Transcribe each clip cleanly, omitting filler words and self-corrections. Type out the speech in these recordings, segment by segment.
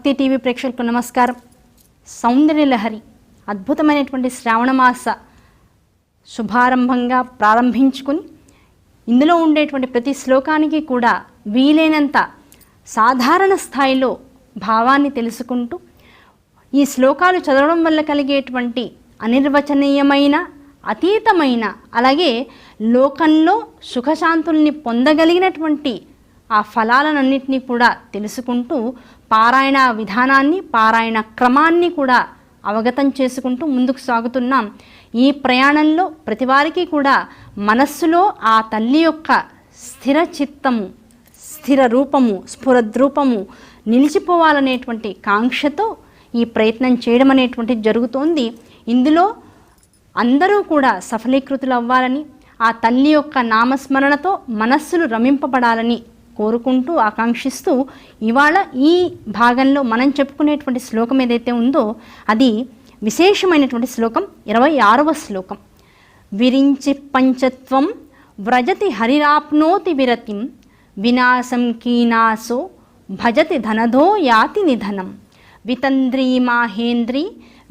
భక్తి టీవీ ప్రేక్షకులకు నమస్కారం. సౌందర్యలహరి అద్భుతమైనటువంటి శ్రావణమాస శుభారంభంగా ప్రారంభించుకుని ఇందులో ఉండేటువంటి ప్రతి శ్లోకానికి కూడా వీలైనంత సాధారణ స్థాయిలో భావాన్ని తెలుసుకుంటూ ఈ శ్లోకాలు చదవడం వల్ల కలిగేటువంటి అనిర్వచనీయమైన అతీతమైన అలాగే లోకంలో సుఖశాంతుల్ని పొందగలిగినటువంటి ఆ ఫలాలన్నింటినీ కూడా తెలుసుకుంటూ పారాయణ విధానాన్ని పారాయణ క్రమాన్ని కూడా అవగతం చేసుకుంటూ ముందుకు సాగుతున్నాం. ఈ ప్రయాణంలో ప్రతివారికి కూడా మనస్సులో ఆ తల్లి యొక్క స్థిర చిత్తము, స్థిర రూపము, స్ఫురద్రూపము నిలిచిపోవాలనేటువంటి కాంక్షతో ఈ ప్రయత్నం చేయడం అనేటువంటిది జరుగుతోంది. ఇందులో అందరూ కూడా సఫలీకృతులు అవ్వాలని, ఆ తల్లి యొక్క నామస్మరణతో మనస్సులు రమింపబడాలని కోరుకుంటూ ఆకాంక్షిస్తూ ఇవాళ ఈ భాగంలో మనం చెప్పుకునేటువంటి శ్లోకం ఏదైతే ఉందో అది విశేషమైనటువంటి శ్లోకం. 26వ శ్లోకం. విరించి పంచత్వం వ్రజతి హరిరాప్నోతి విరతిం వినాశం కీనాసో భజతి ధనధో యాతి నిధనం వితంద్రీ మాహేంద్రీ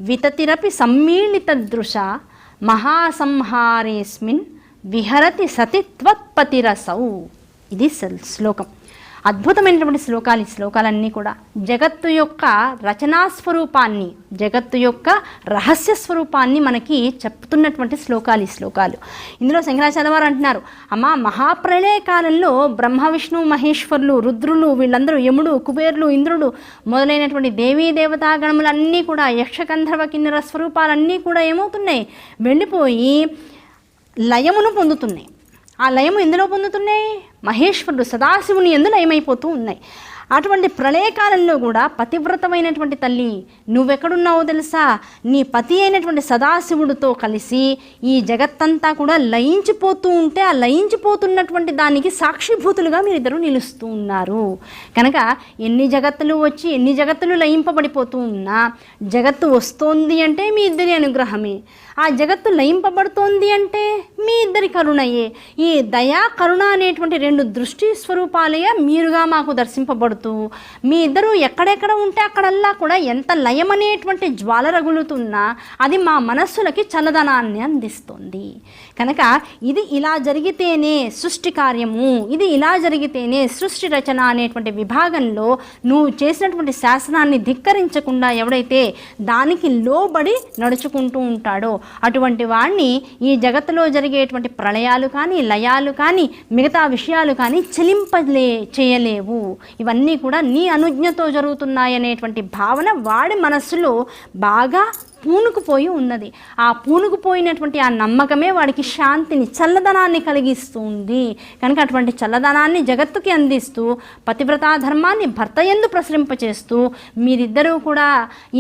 వితతిరపి సమ్మీళిత దృశ మహాసంహారేస్మిన్ విహరతి సతి త్వత్పతిరసౌ. ఇది శ్లోకం. అద్భుతమైనటువంటి శ్లోకాలు. ఈ శ్లోకాలన్నీ కూడా జగత్తు యొక్క రచనా స్వరూపాన్ని, జగత్తు యొక్క రహస్య స్వరూపాన్ని మనకి చెప్తున్నటువంటి శ్లోకాలు ఈ శ్లోకాలు. ఇందులో శంకరాచార్య వారు అంటున్నారు, అమ్మ మహాప్రళయ కాలంలో బ్రహ్మ విష్ణు మహేశ్వరులు రుద్రులు వీళ్ళందరూ యముడు కుబేరులు ఇంద్రుడు మొదలైనటువంటి దేవీ దేవతాగణములన్నీ కూడా యక్షగంధర్వ కిన్నెర స్వరూపాలన్నీ కూడా ఏమవుతున్నాయి, వెళ్ళిపోయి లయమును పొందుతున్నాయి. ఆ లయము ఎందులో పొందుతున్నాయి? మహేశ్వరుడు సదాశివుని ఎందు లయమైపోతూ ఉన్నాయి. అటువంటి ప్రళయకాలంలో కూడా పతివ్రతమైనటువంటి తల్లి నువ్వెక్కడున్నావో తెలుసా, నీ పతి అయినటువంటి సదాశివుడితో కలిసి ఈ జగత్తంతా కూడా లయించిపోతూ ఉంటే ఆ లయించిపోతున్నటువంటి దానికి సాక్షిభూతులుగా మీరిద్దరూ నిలుస్తూ ఉన్నారు. కనుక ఎన్ని జగత్తులు వచ్చి ఎన్ని జగత్తులు లయింపబడిపోతూ ఉన్నా జగత్తు వస్తోంది అంటే మీ ఇద్దరి అనుగ్రహమే, ఆ జగత్తు లయింపబడుతోంది అంటే మీ ఇద్దరి కరుణయే. ఈ దయా కరుణ అనేటువంటి రెండు దృష్టి స్వరూపాలే మీరుగా మాకు దర్శింపబడుతూ మీ ఇద్దరు ఎక్కడెక్కడ ఉంటే అక్కడల్లా కూడా ఎంత లయమనేటువంటి జ్వాల రగులుతున్నా అది మా మనస్సులకి చల్లదనాన్ని అందిస్తుంది. కనుక ఇది ఇలా జరిగితేనే సృష్టి కార్యము, ఇది ఇలా జరిగితేనే సృష్టి రచన అనేటువంటి విభాగంలో నువ్వు చేసినటువంటి శాసనాన్ని ధిక్కరించకుండా ఎవడైతే దానికి లోబడి నడుచుకుంటూ ఉంటాడో అటువంటి వాణ్ణి ఈ జగత్తులో జరిగేటువంటి ప్రళయాలు కానీ లయాలు కానీ మిగతా విషయాలు కానీ చేయలేవు. ఇవన్నీ కూడా నీ అనుజ్ఞతో జరుగుతున్నాయనేటువంటి భావన వాడి మనస్సులో బాగా పూనుకుపోయి ఉన్నది. ఆ పూనుకుపోయినటువంటి ఆ నమ్మకమే వాడికి శాంతిని, చల్లదనాన్ని కలిగిస్తుంది. కనుక అటువంటి చల్లదనాన్ని జగత్తుకి అందిస్తూ పతివ్రతా ధర్మాన్ని భర్త యందు ప్రసరింపచేస్తూ మీరిద్దరూ కూడా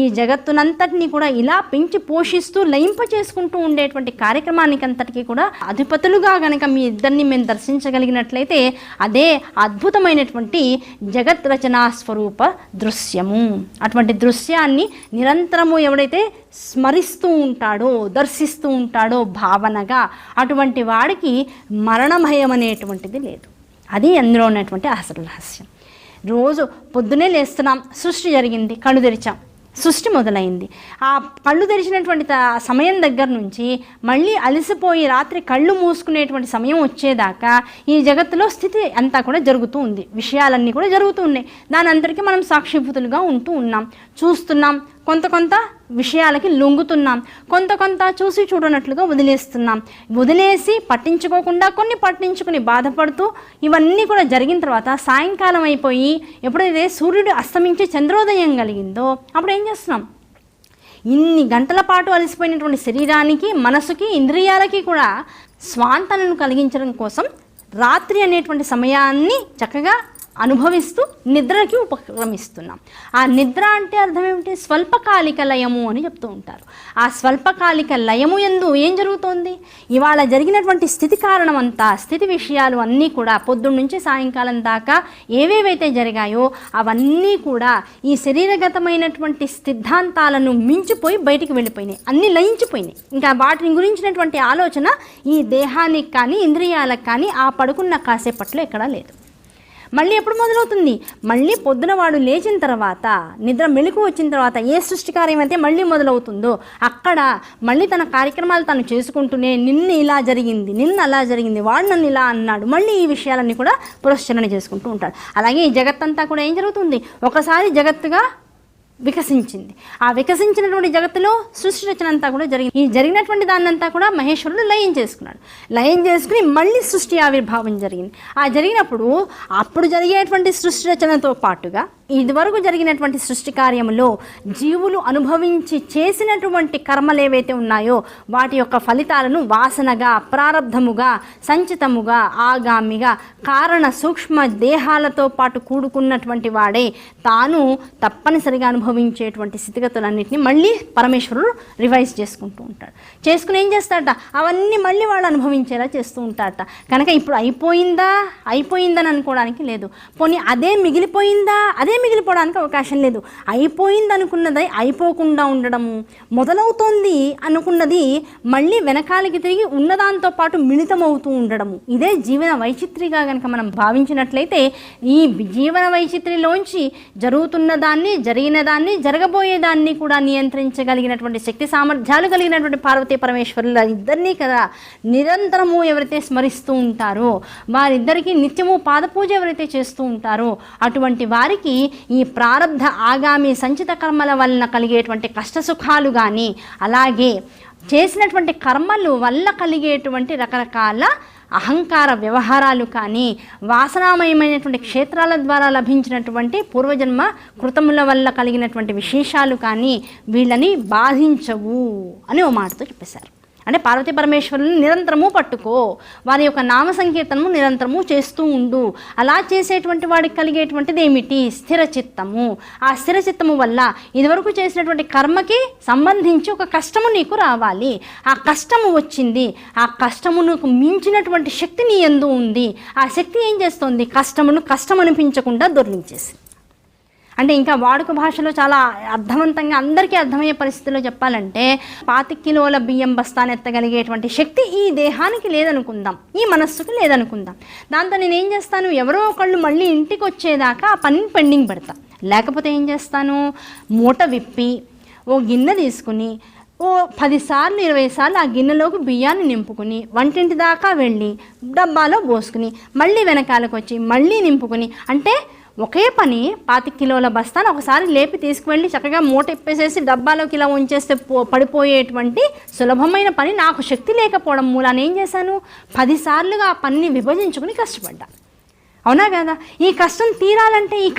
ఈ జగత్తునంతటినీ కూడా ఇలా పెంచి పోషిస్తూ లయింప చేసుకుంటూ ఉండేటువంటి కార్యక్రమానికి అంతటికీ కూడా అధిపతులుగా గనక మీ ఇద్దరిని మేము దర్శించగలిగినట్లయితే అదే అద్భుతమైనటువంటి జగత్ రచనా స్వరూప దృశ్యము. అటువంటి దృశ్యాన్ని నిరంతరము ఎవడైతే స్మరిస్తూ ఉంటాడో, దర్శిస్తూ ఉంటాడో భావనగా, అటువంటి వాడికి మరణభయం అనేటువంటిది లేదు. అది అందులో ఉన్నటువంటి అసలు రహస్యం. రోజు పొద్దునే లేస్తున్నాం, సృష్టి జరిగింది, కళ్ళు తెరిచాం, సృష్టి మొదలైంది. ఆ కళ్ళు తెరిచినటువంటి సమయం దగ్గర నుంచి మళ్ళీ అలసిపోయి రాత్రి కళ్ళు మూసుకునేటువంటి సమయం వచ్చేదాకా ఈ జగత్తులో స్థితి అంతా కూడా జరుగుతూ ఉంది, విషయాలన్నీ కూడా జరుగుతూ ఉన్నాయి. దాని అందరికీ మనం సాక్షిభూతులుగా ఉంటూ ఉన్నాం, చూస్తున్నాం, కొంత విషయాలకి లొంగుతున్నాం, కొంత చూసి చూడనట్లుగా వదిలేస్తున్నాం. వదిలేసి పట్టించుకోకుండా కొన్ని పట్టించుకుని బాధపడుతూ ఇవన్నీ కూడా జరిగిన తర్వాత సాయంకాలం అయిపోయి ఎప్పుడైతే సూర్యుడు అస్తమించి చంద్రోదయం కలిగిందో అప్పుడు ఏం చేస్తున్నాం? ఇన్ని గంటల పాటు అలసిపోయినటువంటి శరీరానికి, మనసుకి, ఇంద్రియాలకి కూడా స్వాంతనను కలిగించడం కోసం రాత్రి అనేటువంటి సమయాన్ని చక్కగా అనుభవిస్తూ నిద్రకి ఉపక్రమిస్తున్నాం. ఆ నిద్ర అంటే అర్థం ఏమిటి? స్వల్పకాలిక లయము అని చెప్తూ ఉంటారు. ఆ స్వల్పకాలిక లయము యందు ఏం జరుగుతోంది? ఇవాళ జరిగినటువంటి స్థితి కారణం అంతా, స్థితి విషయాలు అన్నీ కూడా పొద్దున్న నుంచి సాయంకాలం దాకా ఏవేవైతే జరిగాయో అవన్నీ కూడా ఈ శరీరగతమైనటువంటి సిద్ధాంతాలను మించిపోయి బయటికి వెళ్ళిపోయినాయి, అన్నీ లయించిపోయినాయి. ఇంకా వాటిని గురించినటువంటి ఆలోచన ఈ దేహానికి కానీ ఇంద్రియాలకు కానీ ఆ పడుకున్న కాసేపట్లో ఎక్కడా లేదు. మళ్ళీ ఎప్పుడు మొదలవుతుంది? మళ్ళీ పొద్దున వాడు లేచిన తర్వాత, నిద్ర మెలకు వచ్చిన తర్వాత ఏ సృష్టి కార్యం అయితే మళ్ళీ మొదలవుతుందో అక్కడ మళ్ళీ తన కార్యక్రమాలు తను చేసుకుంటూనే నిన్న ఇలా జరిగింది, నిన్న అలా జరిగింది, వాడు నన్ను ఇలా అన్నాడు, మళ్ళీ ఈ విషయాలన్నీ కూడా పురస్చరణ చేసుకుంటూ ఉంటాడు. అలాగే ఈ జగత్తంతా కూడా ఏం జరుగుతుంది? ఒకసారి జగత్తుగా వికసించింది. ఆ వికసించినటువంటి జగత్తులో సృష్టి రచన అంతా కూడా జరిగింది. ఈ జరిగినటువంటి దాన్నంతా కూడా మహేశ్వరుడు లయం చేసుకున్నాడు. లయం చేసుకుని మళ్ళీ సృష్టి ఆవిర్భావం జరిగింది. ఆ జరిగినప్పుడు అప్పుడు జరిగేటువంటి సృష్టి రచనతో పాటుగా ఇదివరకు జరిగినటువంటి సృష్టి కార్యములో జీవులు అనుభవించి చేసినటువంటి కర్మలు ఏవైతే ఉన్నాయో వాటి యొక్క ఫలితాలను వాసనగా, ప్రారబ్ధముగా, సంచితముగా, ఆగామిగా, కారణ సూక్ష్మ దేహాలతో పాటు కూడుకున్నటువంటి వాడే తాను తప్పనిసరిగా అనుభవించేటువంటి స్థితిగతులన్నింటినీ మళ్ళీ పరమేశ్వరుడు రివైజ్ చేసుకుంటూ ఉంటాడు. చేసుకుని ఏం చేస్తాడట? అవన్నీ మళ్ళీ వాళ్ళు అనుభవించేలా చేస్తూ ఉంటాడట. కనుక ఇప్పుడు అయిపోయిందని అనుకోవడానికి లేదు. పోనీ అదే మిగిలిపోయిందా? అదే మిగిలిపోవడానికి అవకాశం లేదు. అయిపోయింది అనుకున్నది అయిపోకుండా ఉండడము, మొదలవుతోంది అనుకున్నది మళ్ళీ వెనకాలకి తిరిగి ఉన్నదాంతో పాటు మిళితమవుతూ ఉండడము, ఇదే జీవన వైచిత్రిగా కనుక మనం భావించినట్లయితే ఈ జీవన వైచిత్రిలోంచి జరుగుతున్న దాన్ని, జరిగిన దాన్ని, జరగబోయేదాన్ని కూడా నియంత్రించగలిగినటువంటి శక్తి సామర్థ్యాలు కలిగినటువంటి పార్వతీ పరమేశ్వరుల ఇద్దరినీ కదా నిరంతరము ఎవరైతే స్మరిస్తూ ఉంటారో, వారిద్దరికీ నిత్యము పాదపూజ ఎవరైతే చేస్తూ ఉంటారో అటువంటి వారికి ఈ ప్రారబ్ధ ఆగామి సంచిత కర్మల వలన కలిగేటువంటి కష్టసుఖాలు కానీ, అలాగే చేసినటువంటి కర్మలు వల్ల కలిగేటువంటి రకరకాల అహంకార వ్యవహారాలు కానీ, వాసనామయమైనటువంటి క్షేత్రాల ద్వారా లభించినటువంటి పూర్వజన్మ కృతముల వల్ల కలిగినటువంటి విశేషాలు కానీ వీళ్ళని బాధించవు అని ఓ మాటతో చెప్పేశారు. అంటే పార్వతీ పరమేశ్వరుని నిరంతరము పట్టుకో, వారి యొక్క నామ సంకీర్తనము నిరంతరము చేస్తూ ఉండు. అలా చేసేటువంటి వాడికి కలిగేటువంటిది ఏమిటి? స్థిర చిత్తము. ఆ స్థిర చిత్తము వల్ల ఇదివరకు చేసినటువంటి కర్మకి సంబంధించి ఒక కష్టము నీకు రావాలి. ఆ కష్టము వచ్చింది, ఆ కష్టమునకు మించినటువంటి శక్తి నీ యందు ఉంది. ఆ శక్తి ఏం చేస్తుంది? కష్టమును కష్టం అనిపించకుండా దొర్లించేసి, అంటే ఇంకా వాడుక భాషలో చాలా అర్థవంతంగా అందరికీ అర్థమయ్యే పరిస్థితిలో చెప్పాలంటే 25 కిలోల బియ్యం బస్తాను ఎత్తగలిగేటువంటి శక్తి ఈ దేహానికి లేదనుకుందాం, ఈ మనస్సుకు లేదనుకుందాం. దాంతో నేను ఏం చేస్తాను? ఎవరో ఒకళ్ళు మళ్ళీ ఇంటికి వచ్చేదాకా ఆ పనిని పెండింగ్ పెడతా. లేకపోతే ఏం చేస్తాను? మూట విప్పి ఓ గిన్నె తీసుకుని ఓ 10 సార్లు 20 సార్లు ఆ గిన్నెలోకి బియ్యాన్ని నింపుకుని వంటింటి దాకా వెళ్ళి డబ్బాలో పోసుకుని మళ్ళీ వెనకాలకు వచ్చి మళ్ళీ నింపుకుని, అంటే ఒకే పని 25 కిలోల బస్తాను ఒకసారి లేపి తీసుకువెళ్ళి చక్కగా మూట ఇప్పేసేసి డబ్బాలోకి ఇలా ఉంచేస్తే పడిపోయేటువంటి సులభమైన పని నాకు శక్తి లేకపోవడం మూలాన ఏం చేశాను? 10 సార్లుగా ఆ పనిని విభజించుకుని కష్టపడ్డా. అవునా కదా? ఈ కష్టం తీరాలంటే, ఈ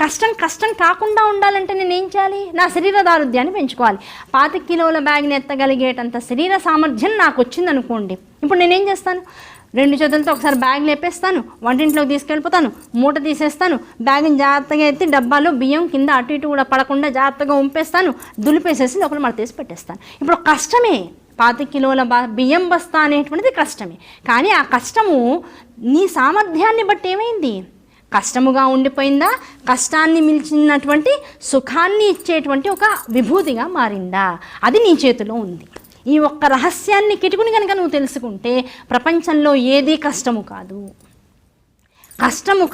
కష్టం కాకుండా ఉండాలంటే నేనేం చేయాలి? నా శరీర దారుఢ్యాన్ని పెంచుకోవాలి. 25 కిలోల బ్యాగ్ని ఎత్తగలిగేటంత శరీర సామర్థ్యం నాకు వచ్చిందనుకోండి, ఇప్పుడు నేనేం చేస్తాను? 2 చేతులతో ఒకసారి బ్యాగ్ లేపేస్తాను, వంటింట్లోకి తీసుకెళ్ళిపోతాను, మూట తీసేస్తాను, బ్యాగ్ని జాగ్రత్తగా ఎత్తి డబ్బాలో బియ్యం కింద అటు ఇటు కూడా పడకుండా జాగ్రత్తగా ఉంపేస్తాను, దులిపేసేసి లోపల మడతేసి పెట్టేస్తాను. ఇప్పుడు కష్టమే, 25 కిలోల బియ్యం బస్తా అనేటువంటిది కష్టమే. కానీ ఆ కష్టము నీ సామర్థ్యాన్ని బట్టి ఏమైంది? కష్టముగా ఉండిపోయిందా? కష్టాన్ని మించినటువంటి సుఖాన్ని ఇచ్చేటువంటి ఒక విభూతిగా మారిందా? అది నీ చేతిలో ఉంది. ఈ ఒక్క రహస్యాన్ని కిటుకుని కనుక నువ్వు తెలుసుకుంటే ప్రపంచంలో ఏదీ కష్టము కాదు.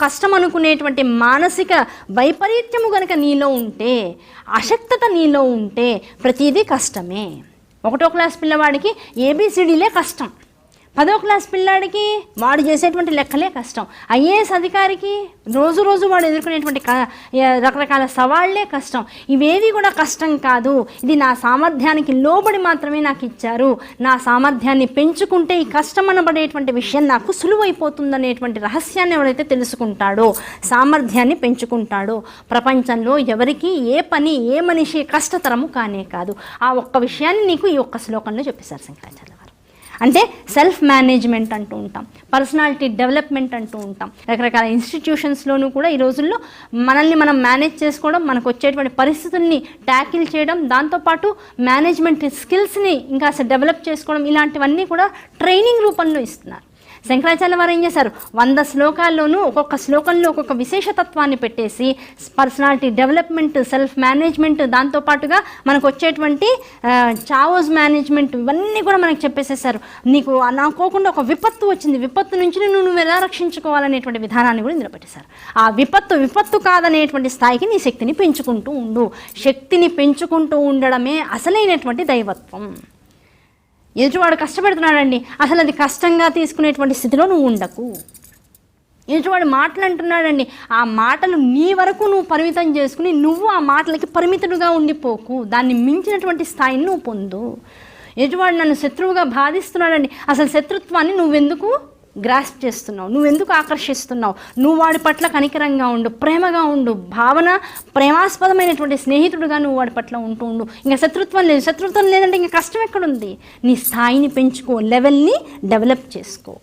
కష్టం అనుకునేటువంటి మానసిక వైపరీత్యము కనుక నీలో ఉంటే, అశక్తత నీలో ఉంటే ప్రతిదీ కష్టమే. 1వ క్లాస్ పిల్లవాడికి ABCDలే కష్టం, 10వ క్లాస్ పిల్లాడికి వాడు చేసేటువంటి లెక్కలే కష్టం, IAS అధికారికి రోజు వాడు ఎదుర్కొనేటువంటి రకరకాల సవాళ్లే కష్టం. ఇవేవి కూడా కష్టం కాదు. ఇది నా సామర్థ్యానికి లోబడి మాత్రమే నాకు ఇచ్చారు. నా సామర్థ్యాన్ని పెంచుకుంటే ఈ కష్టం అనబడేటువంటి విషయం నాకు సులువైపోతుందనేటువంటి రహస్యాన్ని ఎవరైతే తెలుసుకుంటాడో, సామర్థ్యాన్ని పెంచుకుంటాడో, ప్రపంచంలో ఎవరికి ఏ పని, ఏ మనిషి కష్టతరము కానే కాదు. ఆ ఒక్క విషయాన్ని నీకు ఈ ఒక్క శ్లోకంలో చెప్పేశారు శంకరాచార్య. అంటే సెల్ఫ్ మేనేజ్మెంట్ అంటూ ఉంటాం, పర్సనాలిటీ డెవలప్మెంట్ అంటూ ఉంటాం. రకరకాల ఇన్స్టిట్యూషన్స్లోనూ కూడా ఈ రోజుల్లో మనల్ని మనం మేనేజ్ చేసుకోవడం, మనకు వచ్చేటువంటి పరిస్థితుల్ని ట్యాకిల్ చేయడం, దాంతోపాటు మేనేజ్మెంట్ స్కిల్స్ని ఇంకా డెవలప్ చేసుకోవడం, ఇలాంటివన్నీ కూడా ట్రైనింగ్ రూపంలో ఇస్తున్నారు. శంకరాచార్య వారు ఏం చేశారు, 100 శ్లోకాల్లోనూ ఒక్కొక్క శ్లోకంలో ఒక్కొక్క విశేషతత్వాన్ని పెట్టేసి పర్సనాలిటీ డెవలప్మెంట్, సెల్ఫ్ మేనేజ్మెంట్, దాంతోపాటుగా మనకు వచ్చేటువంటి చావోస్ మేనేజ్మెంట్, ఇవన్నీ కూడా మనకు చెప్పేసేసారు. నీకు అనుకోకుండా ఒక విపత్తు వచ్చింది, విపత్తు నుంచి నువ్వు ఎలా రక్షించుకోవాలనేటువంటి విధానాన్ని కూడా ఇందులో పెట్టేశారు. ఆ విపత్తు కాదనేటువంటి స్థాయికి నీ శక్తిని పెంచుకుంటూ ఉండు. శక్తిని పెంచుకుంటూ ఉండడమే అసలైనటువంటి దైవత్వం. ఎదుటివాడు కష్టపెడుతున్నాడండి, అసలు అది కష్టంగా తీసుకునేటువంటి స్థితిలో నువ్వు ఉండకు. ఎదుటివాడు మాటలు అంటున్నాడండి, ఆ మాటలు నీ వరకు నువ్వు పరిమితం చేసుకుని నువ్వు ఆ మాటలకి పరిమితుడుగా ఉండిపోకు. దాన్ని మించినటువంటి స్థాయిని నువ్వు పొందు. ఎదుటివాడు నన్ను శత్రువుగా బాధిస్తున్నాడండి, అసలు శత్రుత్వాన్ని నువ్వెందుకు గ్రాస్ప్ చేస్తున్నావు, నువ్వెందుకు ఆకర్షిస్తున్నావు? నువ్వు వాడి పట్ల కనికరంగా ఉండు, ప్రేమగా ఉండు, ప్రేమాస్పదమైనటువంటి స్నేహితుడుగా నువ్వు వాడి పట్ల ఉంటూ ఉండు. ఇంకా శత్రుత్వం లేదంటే ఇంకా కష్టం ఎక్కడుంది? నీ స్థాయిని పెంచుకో, లెవెల్ని డెవలప్ చేసుకో.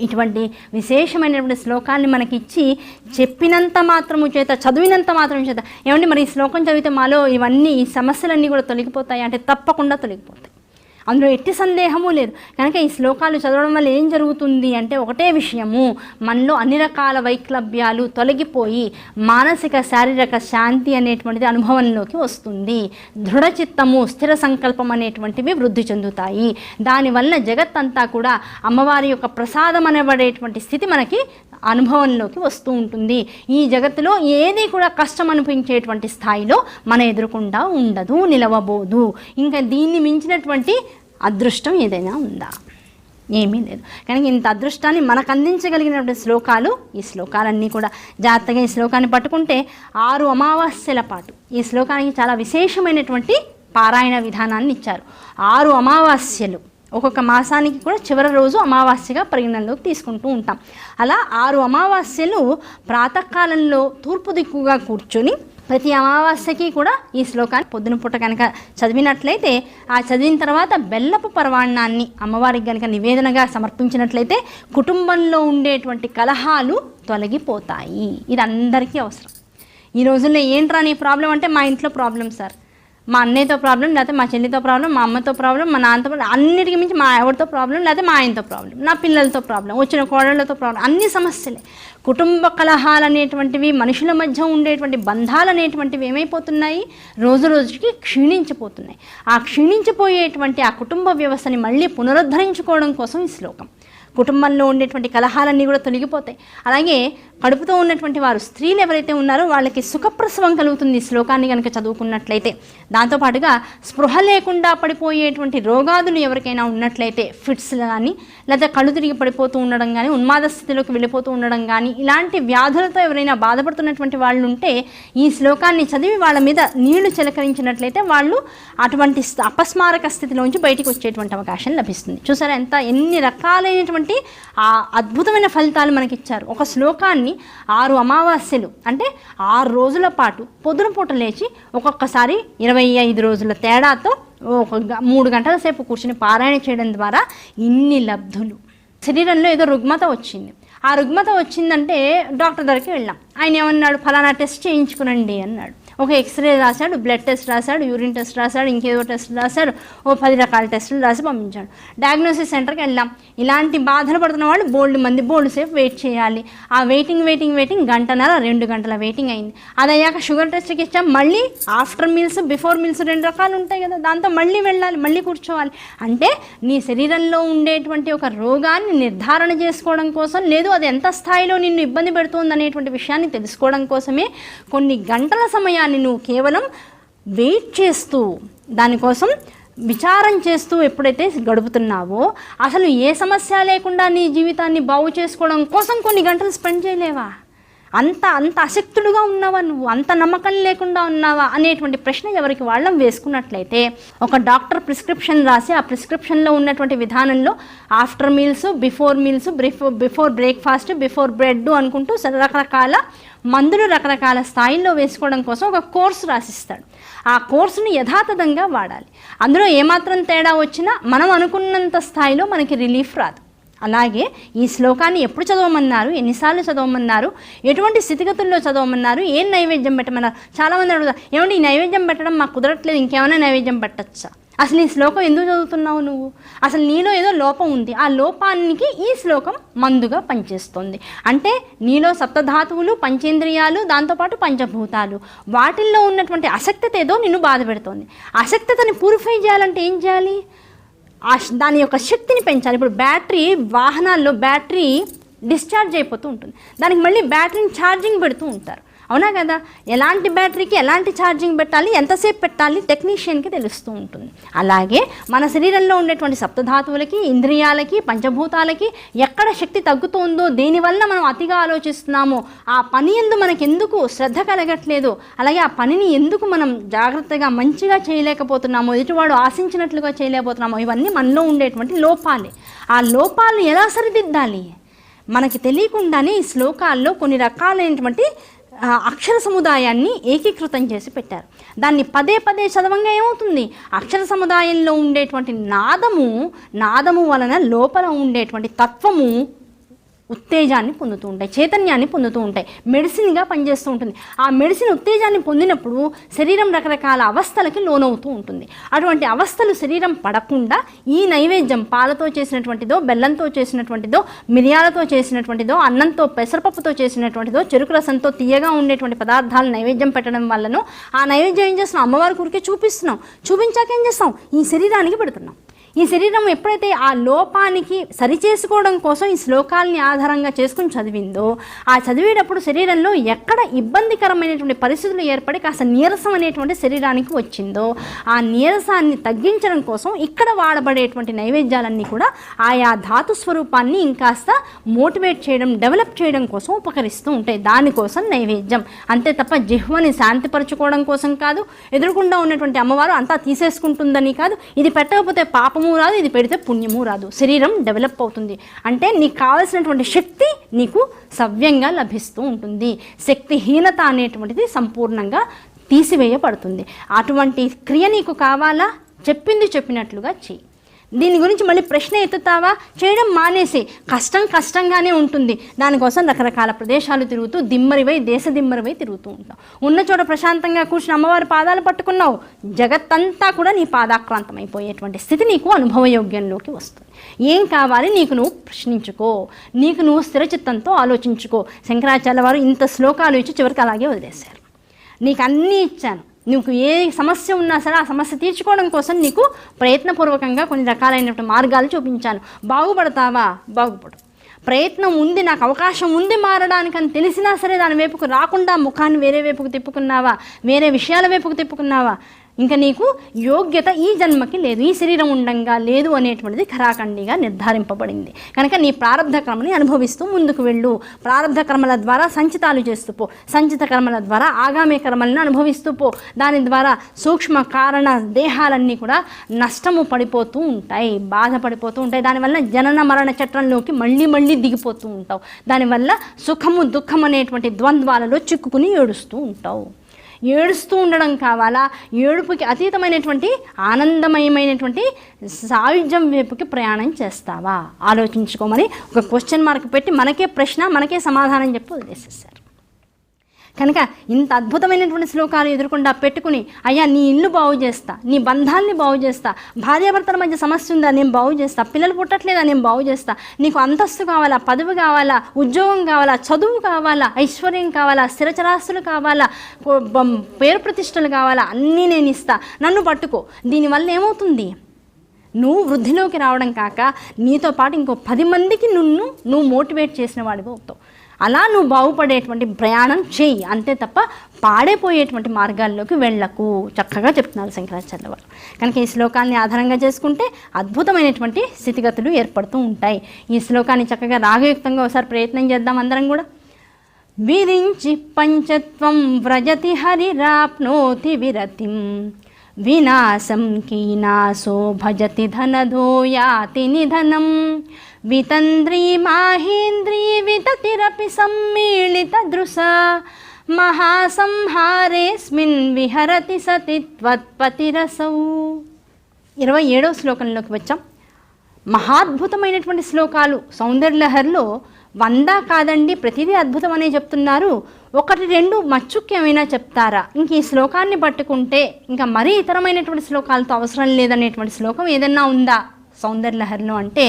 ఇటువంటి విశేషమైనటువంటి శ్లోకాన్ని మనకిచ్చి చెప్పినంత మాత్రము చేత, చదివినంత మాత్రం చేత, ఏమంటే మరి ఈ శ్లోకం చదివితే మాలో ఇవన్నీ ఈ సమస్యలన్నీ కూడా తొలగిపోతాయి అంటే తప్పకుండా తొలగిపోతాయి, అందులో ఎట్టి సందేహము లేదు. కనుక ఈ శ్లోకాలు చదవడం వల్ల ఏం జరుగుతుంది అంటే ఒకటే విషయము, మనలో అన్ని రకాల వైక్లభ్యాలు తొలగిపోయి మానసిక శారీరక శాంతి అనేటువంటిది అనుభవంలోకి వస్తుంది. దృఢచిత్తము, స్థిర సంకల్పం అనేటువంటివి వృద్ధి చెందుతాయి. దానివల్ల జగత్తంతా కూడా అమ్మవారి యొక్క ప్రసాదం అనబడేటువంటి స్థితి మనకి అనుభవంలోకి వస్తూ ఉంటుంది. ఈ జగత్తులో ఏది కూడా కష్టం అనిపించేటువంటి స్థాయిలో మన ఎదురుకుండా ఉండదు, నిలవబోదు. ఇంకా దీన్ని మించినటువంటి అదృష్టం ఏదైనా ఉందా? ఏమీ లేదు. కనుక ఇంత అదృష్టాన్ని మనకు అందించగలిగినటువంటి శ్లోకాలు ఈ శ్లోకాలన్నీ కూడా. జాగ్రత్తగా ఈ శ్లోకాన్ని పట్టుకుంటే 6 అమావాస్యల పాటు ఈ శ్లోకానికి చాలా విశేషమైనటువంటి పారాయణ విధానాన్ని ఇచ్చారు. 6 అమావాస్యలు, ఒక్కొక్క మాసానికి కూడా చివరి రోజు అమావాస్యగా పరిగణనలోకి తీసుకుంటూ ఉంటాం. అలా 6 అమావాస్యలు ప్రాతకాలంలో తూర్పు దిక్కుగా కూర్చొని ప్రతి అమావాస్యకి కూడా ఈ శ్లోకాన్ని పొద్దున పూట కనుక చదివినట్లయితే, ఆ చదివిన తర్వాత బెల్లపు పరవాణాన్ని అమ్మవారికి కనుక నివేదనగా సమర్పించినట్లయితే కుటుంబంలో ఉండేటువంటి కలహాలు తొలగిపోతాయి. ఇది అందరికీ అవసరం. ఈ రోజుల్లో ఏంట్రా నీ ప్రాబ్లం అంటే, మా ఇంట్లో ప్రాబ్లం సార్, మా అన్నయ్యతో ప్రాబ్లం, లేకపోతే మా చెల్లితో ప్రాబ్లం, మా అమ్మతో ప్రాబ్లం, మా నాన్నతో ప్రాబ్లం, అన్నిటికీ మించి మా ఆవిడతో ప్రాబ్లం, లేకపోతే మా ఆయనతో ప్రాబ్లం, నా పిల్లలతో ప్రాబ్లం, వచ్చిన కోడళ్ళతో ప్రాబ్లం, అన్ని సమస్యలే. కుటుంబ కలహాలు అనేటువంటివి, మనుషుల మధ్య ఉండేటువంటి బంధాలు అనేటువంటివి ఏమైపోతున్నాయి? రోజు రోజుకి క్షీణించిపోతున్నాయి. ఆ క్షీణించిపోయేటువంటి ఆ కుటుంబ వ్యవస్థని మళ్ళీ పునరుద్ధరించుకోవడం కోసం ఈ శ్లోకం. కుటుంబంలో ఉండేటువంటి కలహాలన్నీ కూడా తొలగిపోతాయి. అలాగే కడుపుతో ఉన్నటువంటి వారు, స్త్రీలు ఎవరైతే ఉన్నారో వాళ్ళకి సుఖప్రసవం కలుగుతుంది ఈ శ్లోకాన్ని కనుక చదువుకున్నట్లయితే. దాంతోపాటుగా స్పృహ లేకుండా పడిపోయేటువంటి రోగాదులు ఎవరికైనా ఉన్నట్లయితే, ఫిట్స్ కానీ, లేదా కళ్ళు తిరిగి పడిపోతూ ఉండడం కానీ, ఉన్మాద స్థితిలోకి వెళ్ళిపోతూ ఉండడం కానీ, ఇలాంటి వ్యాధులతో ఎవరైనా బాధపడుతున్నటువంటి వాళ్ళు ఉంటే ఈ శ్లోకాన్ని చదివి వాళ్ళ మీద నీళ్లు చిలకరించినట్లయితే వాళ్ళు అటువంటి అపస్మారక స్థితిలోంచి బయటికి వచ్చేటువంటి అవకాశం లభిస్తుంది. చూసారా ఎన్ని రకాలైనటువంటి ఆ అద్భుతమైన ఫలితాలు మనకిచ్చారు. ఒక శ్లోకాన్ని 6 అమావాస్యలు అంటే 6 రోజుల పాటు పొద్దున పూట లేచి ఒక్కొక్కసారి 25 రోజుల తేడాతో 3 గంటల సేపు కూర్చుని పారాయణ చేయడం ద్వారా ఇన్ని లబ్ధులు. శరీరంలో ఏదో రుగ్మత వచ్చింది, ఆ రుగ్మత వచ్చిందంటే డాక్టర్ దగ్గరికి వెళ్ళాం. ఆయన ఏమన్నాడు, ఫలానా టెస్ట్ చేయించుకునండి అన్నాడు. ఒక ఎక్స్రే రాశాడు, బ్లడ్ టెస్ట్ రాశాడు, యూరిన్ టెస్ట్ రాశాడు, ఇంకేదో టెస్ట్ రాశాడు, 10 రకాల టెస్టులు రాసి పంపించాడు. డయాగ్నోసిస్ సెంటర్కి వెళ్ళాం. ఇలాంటి బాధలు పడుతున్న వాళ్ళు బోల్డ్ సేపు వెయిట్ చేయాలి. ఆ వెయిటింగ్ గంటన్నర 2 గంటల వెయిటింగ్ అయింది. అది అయ్యాక షుగర్ టెస్ట్కి ఇచ్చాం. మళ్ళీ ఆఫ్టర్ మీల్స్, బిఫోర్ మీల్స్ 2 రకాలు ఉంటాయి కదా, దాంతో మళ్ళీ వెళ్ళాలి, మళ్ళీ కూర్చోవాలి. అంటే నీ శరీరంలో ఉండేటువంటి ఒక రోగాన్ని నిర్ధారణ చేసుకోవడం కోసం, లేదు అది ఎంత స్థాయిలో నిన్ను ఇబ్బంది పెడుతుంది అనేటువంటి విషయాన్ని తెలుసుకోవడం కోసమే కొన్ని గంటల సమయాన్ని నువ్వు కేవలం వెయిట్ చేస్తూ, దానికోసం విచారం చేస్తూ ఎప్పుడైతే గడుపుతున్నావో, అసలు ఏ సమస్య లేకుండా నీ జీవితాన్ని బాగు చేసుకోవడం కోసం కొన్ని గంటలు స్పెండ్ చేయలేవా? అంత అశక్తుడుగా ఉన్నావా నువ్వు? అంత నమ్మకం లేకుండా ఉన్నావా అనేటువంటి ప్రశ్న ఎవరికి వాళ్ళం వేసుకున్నట్లయితే, ఒక డాక్టర్ ప్రిస్క్రిప్షన్ రాసి ఆ ప్రిస్క్రిప్షన్లో ఉన్నటువంటి విధానంలో after meals, before meals, before breakfast, before bread అనుకుంటూ రకరకాల మందులు రకరకాల స్థాయిల్లో వేసుకోవడం కోసం ఒక కోర్సు రాసిస్తాడు. ఆ కోర్సును యథాతథంగా వాడాలి. అందులో ఏమాత్రం తేడా వచ్చినా మనం అనుకున్నంత స్థాయిలో మనకి రిలీఫ్ రాదు. అలాగే ఈ శ్లోకాన్ని ఎప్పుడు చదవమన్నారు, ఎన్నిసార్లు చదవమన్నారు, ఎటువంటి స్థితిగతుల్లో చదవమన్నారు, ఏం నైవేద్యం పెట్టమన్నారు. చాలామంది అడుగుతారు, ఏమంటే ఈ నైవేద్యం పెట్టడం మాకు కుదరట్లేదు, ఇంకేమైనా నైవేద్యం పెట్టచ్చా అసలు ఈ శ్లోకం ఎందుకు చదువుతున్నావు నువ్వు? అసలు నీలో ఏదో లోపం ఉంది, ఆ లోపానికి ఈ శ్లోకం మందుగా పనిచేస్తుంది. అంటే నీలో సప్తధాతువులు, పంచేంద్రియాలు, దాంతోపాటు పంచభూతాలు, వాటిల్లో ఉన్నటువంటి అశక్తత ఏదో నిన్ను బాధ పెడుతోంది. అశక్తతని ప్యూరిఫై చేయాలంటే ఏం చేయాలి? దాని యొక్క శక్తిని పెంచాలి. ఇప్పుడు బ్యాటరీ, వాహనాల్లో బ్యాటరీ డిశ్చార్జ్ అయిపోతూ ఉంటుంది, దానికి మళ్ళీ బ్యాటరీని ఛార్జింగ్ పెడుతూ ఉంటారు, అవునా కదా? ఎలాంటి బ్యాటరీకి ఎలాంటి ఛార్జింగ్ పెట్టాలి, ఎంతసేపు పెట్టాలి, టెక్నీషియన్కి తెలుస్తూ ఉంటుంది. అలాగే మన శరీరంలో ఉండేటువంటి సప్తధాతువులకి, ఇంద్రియాలకి, పంచభూతాలకి ఎక్కడ శక్తి తగ్గుతుందో, దేనివల్ల మనం అతిగా ఆలోచిస్తున్నామో, ఆ పని ఎందు మనకెందుకు శ్రద్ధ కలగట్లేదు, అలాగే ఆ పనిని ఎందుకు మనం జాగ్రత్తగా మంచిగా చేయలేకపోతున్నామో, ఎదుటివాడు ఆశించినట్లుగా చేయలేకపోతున్నామో, ఇవన్నీ మనలో ఉండేటువంటి లోపాలే. ఆ లోపాలను ఎలా సరిదిద్దాలి? మనకి తెలియకుండానే ఈ శ్లోకాల్లో కొన్ని రకాలైనటువంటి అక్షర సముదాయాన్ని ఏకీకృతం చేసి పెట్టారు. దాన్ని పదే పదే చదవంగా ఏమవుతుంది? అక్షర సముదాయంలో ఉండేటువంటి నాదము వలన లోపల ఉండేటువంటి తత్వము ఉత్తేజాన్ని పొందుతూ ఉంటాయి, చైతన్యాన్ని పొందుతూ ఉంటాయి, మెడిసిన్గా పనిచేస్తూ ఉంటుంది. ఆ మెడిసిన్ ఉత్తేజాన్ని పొందినప్పుడు శరీరం రకరకాల అవస్థలకి లోనవుతూ ఉంటుంది. అటువంటి అవస్థలు శరీరం పడకుండా ఈ నైవేద్యం పాలతో చేసినటువంటిదో, బెల్లంతో చేసినటువంటిదో, మిరియాలతో చేసినటువంటిదో, అన్నంతో, పెసరపప్పుతో చేసినటువంటిదో, చెరుకు రసంతో తీయగా ఉండేటువంటి పదార్థాలు నైవేద్యం పెట్టడం వల్లనో, ఆ నైవేద్యం ఏం చేస్తున్నాం? అమ్మవారి ఊరికే చూపిస్తున్నాం, చూపించాక ఏం చేస్తాం? ఈ శరీరానికి పెడుతున్నాం. ఈ శరీరం ఎప్పుడైతే ఆ లోపానికి సరిచేసుకోవడం కోసం ఈ శ్లోకాలని ఆధారంగా చేసుకుని చదివిందో, ఆ చదివేటప్పుడు శరీరంలో ఎక్కడ ఇబ్బందికరమైనటువంటి పరిస్థితులు ఏర్పడి కాస్త నీరసం అనేటువంటి శరీరానికి వచ్చిందో, ఆ నీరసాన్ని తగ్గించడం కోసం ఇక్కడ వాడబడేటువంటి నైవేద్యాలన్నీ కూడా ఆయా ధాతు స్వరూపాన్ని ఇంకాస్త మోటివేట్ చేయడం, డెవలప్ చేయడం కోసం ఉపకరిస్తూ ఉంటాయి. దానికోసం నైవేద్యం, అంతే తప్ప జిహ్వని శాంతిపరచుకోవడం కోసం కాదు, ఎదురుకుండా ఉన్నటువంటి అమ్మవారు అంతా తీసేసుకుంటుందని కాదు, ఇది పెట్టకపోతే పాపము రాదు, ఇది పెడితే పుణ్యము రాదు. శరీరం డెవలప్ అవుతుంది అంటే నీకు కావాల్సినటువంటి శక్తి నీకు సవ్యంగా లభిస్తూ ఉంటుంది. శక్తిహీనత అనేటువంటిది సంపూర్ణంగా తీసివేయబడుతుంది. అటువంటి క్రియ నీకు కావాలా? చెప్పింది చెప్పినట్లుగా చెయ్యి. దీని గురించి మళ్ళీ ప్రశ్న ఎత్తుతావా? చేయడం మానేసి. కష్టంగానే ఉంటుంది. దానికోసం రకరకాల ప్రదేశాలు తిరుగుతూ దిమ్మరివై, దేశ దిమ్మరివై తిరుగుతూ ఉంటావు. ఉన్న చోట ప్రశాంతంగా కూర్చుని అమ్మవారి పాదాలు పట్టుకున్నావు, జగత్తంతా కూడా నీ పాదాక్రాంతం అయిపోయేటువంటి స్థితి నీకు అనుభవయోగ్యంలోకి వస్తుంది. ఏం కావాలి నీకు నువ్వు ప్రశ్నించుకో, నీకు నువ్వు స్థిరచిత్తంతో ఆలోచించుకో. శంకరాచార్య వారు ఇంత శ్లోకాలు ఇచ్చి చివరికి అలాగే వదిలేశారు. నీకు అన్నీ ఇచ్చాను, నీకు ఏ సమస్య ఉన్నా సరే ఆ సమస్య తీర్చుకోవడం కోసం నీకు ప్రయత్నపూర్వకంగా కొన్ని రకాలైనటువంటి మార్గాలు చూపించాను. బాగుపడతావా? బాగుపడు. ప్రయత్నం ఉంది, నాకు అవకాశం ఉంది మారడానికని తెలిసినా సరే దాని వైపుకు రాకుండా ముఖాన్ని వేరే వైపుకు తిప్పుకున్నావా, వేరే విషయాల వైపుకు తిప్పుకున్నావా, ఇంకా నీకు యోగ్యత ఈ జన్మకి లేదు, ఈ శరీరం ఉండంగా లేదు అనేటువంటిది ఖరాఖండిగా నిర్ధారింపబడింది. కనుక నీ ప్రారంధ కర్మని అనుభవిస్తూ ముందుకు వెళ్ళు. ప్రారంధ కర్మల ద్వారా సంచితాలు చేస్తూ పో, సంచిత కర్మల ద్వారా ఆగామి కర్మలను అనుభవిస్తూ పో. దాని ద్వారా సూక్ష్మ కారణ దేహాలన్నీ కూడా నష్టము పడిపోతూ ఉంటాయి, బాధపడిపోతూ ఉంటాయి. దానివల్ల జనన మరణ చట్రంలోకి మళ్ళీ దిగిపోతూ ఉంటావు. దానివల్ల సుఖము దుఃఖం అనేటువంటి ద్వంద్వాలలో చిక్కుకుని ఏడుస్తూ ఉంటావు. ఏడుస్తూ ఉండడం కావాలా? ఏడుపుకి అతీతమైనటువంటి ఆనందమయమైనటువంటి సాయుధ్యం వైపుకి ప్రయాణం చేస్తావా? ఆలోచించుకోమని ఒక క్వశ్చన్ మార్క్ పెట్టి మనకే ప్రశ్న, మనకే సమాధానం చెప్పి వదిలేసేసారు. కనుక ఇంత అద్భుతమైనటువంటి శ్లోకాలు ఎదుర్కొండా పెట్టుకుని, అయ్యా నీ ఇల్లు బాగు చేస్తా, నీ బంధాల్ని బాగు చేస్తా, భార్యాభర్తల మధ్య సమస్య ఉందా నేను బాగు చేస్తా, పిల్లలు పుట్టట్లేదా నేను బాగు చేస్తా, నీకు అంతస్తు కావాలా, పదవి కావాలా, ఉద్యోగం కావాలా, చదువు కావాలా, ఐశ్వర్యం కావాలా, స్థిరచరాస్తులు కావాలా, పేరు ప్రతిష్టలు కావాలా, అన్నీ నేను ఇస్తా, నన్ను పట్టుకో. దీనివల్ల ఏమవుతుంది? నువ్వు వృద్ధిలోకి రావడం కాక నీతో పాటు ఇంకో 10 మందికి నువ్వు మోటివేట్ చేసిన వాడివి అవుతావు. అలా నువ్వు బాగుపడేటువంటి ప్రయాణం చెయ్యి, అంతే తప్ప పాడైపోయేటువంటి మార్గాల్లోకి వెళ్ళకు. చక్కగా చెప్తున్నారు శంకరాచార్య వారు. కనుక ఈ శ్లోకాన్ని ఆధారంగా చేసుకుంటే అద్భుతమైనటువంటి స్థితిగతులు ఏర్పడుతూ ఉంటాయి. ఈ శ్లోకాన్ని చక్కగా రాగయుక్తంగా ఒకసారి ప్రయత్నం చేద్దాం అందరం కూడా. విరించి పంచత్వం వ్రజతి హరిరాప్నోతి విరతిం, వినాశం కీనాశో భజతి ధనధో యాతి నిధనం, వితంద్రీ మాహేంద్రీ వితతిరపి సమ్మీళిత దృశ, మహాసంహారేస్మిన్ విహరతి సతి త్వత్పతిరసౌ. 27వ శ్లోకంలోకి వచ్చాం. మహాద్భుతమైనటువంటి శ్లోకాలు. సౌందర్యలహరిలో 100 కాదండి, ప్రతిదీ అద్భుతం అనే చెప్తున్నారు. 1-2 మచ్చుక్కి ఏమైనా చెప్తారా? ఇంక ఈ శ్లోకాన్ని పట్టుకుంటే ఇంకా మరీ ఇతరమైనటువంటి శ్లోకాలతో అవసరం లేదనేటువంటి శ్లోకం ఏదన్నా ఉందా సౌందర్యలహరిలో అంటే